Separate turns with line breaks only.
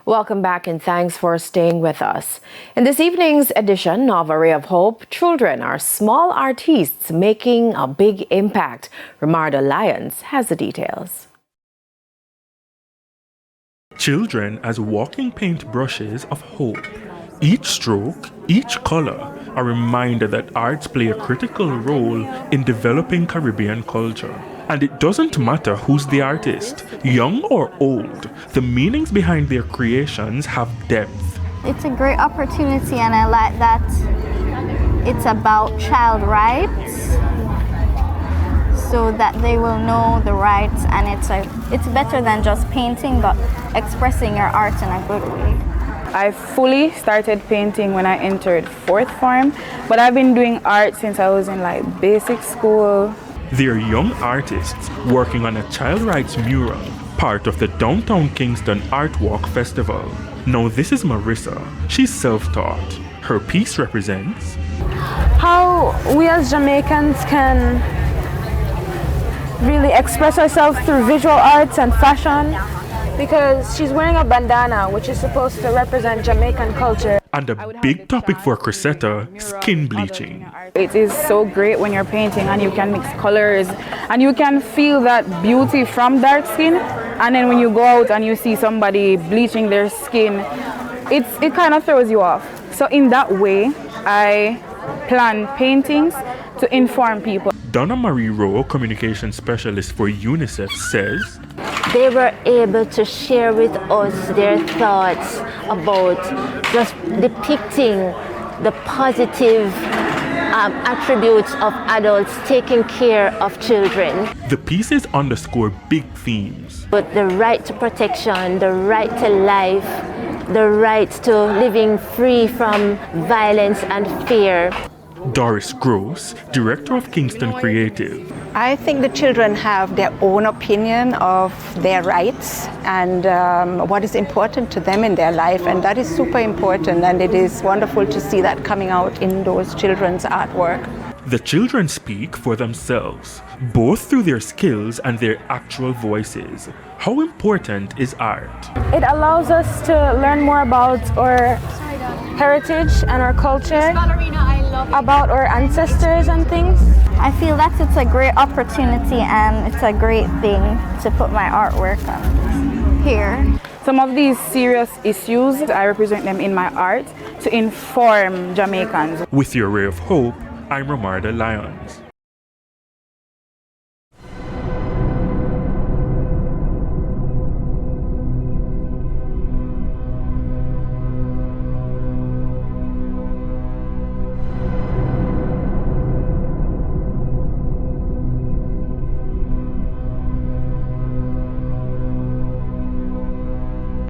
Welcome back and thanks for staying with us. In this evening's edition of A Ray of Hope, children are small artists making a big impact. Ramarda Lyons has the details.
Children as walking paintbrushes of hope. Each stroke, each color, a reminder that arts play a critical role in developing Caribbean culture. And it doesn't matter who's the artist, young or old, the meanings behind their creations have depth.
It's a great opportunity, and I like that it's about child rights, so that they will know the rights, and it's better than just painting, but expressing your art in a good way.
I fully started painting when I entered fourth form, but I've been doing art since I was in basic school.
They're young artists working on a child rights mural, part of the Downtown Kingston Art Walk Festival. Now this is Marissa. She's self-taught. Her piece represents
how we as Jamaicans can really express ourselves through visual arts and fashion, because she's wearing a bandana, which is supposed to represent Jamaican culture.
And a big topic for Cressetta, skin bleaching.
It is so great when you're painting and you can mix colors and you can feel that beauty from dark skin, and then when you go out and you see somebody bleaching their skin, it kind of throws you off. So in that way, I plan paintings to inform people.
Donna Marie Rowe, communication specialist for UNICEF, says
they were able to share with us their thoughts about just depicting the positive attributes of adults taking care of children.
The pieces underscore big themes.
But the right to protection, the right to life, the right to living free from violence and fear.
Doris Gross, director of Kingston Creative.
I think the children have their own opinion of their rights and what is important to them in their life, and that is super important, and it is wonderful to see that coming out in those children's artwork.
The children speak for themselves, both through their skills and their actual voices. How important is art?
It allows us to learn more about our heritage and our culture, about our ancestors and things.
I feel that it's a great opportunity and it's a great thing to put my artwork on here.
Some of these serious issues, I represent them in my art to inform Jamaicans.
With your Ray of Hope, I'm Ramarda Lyons.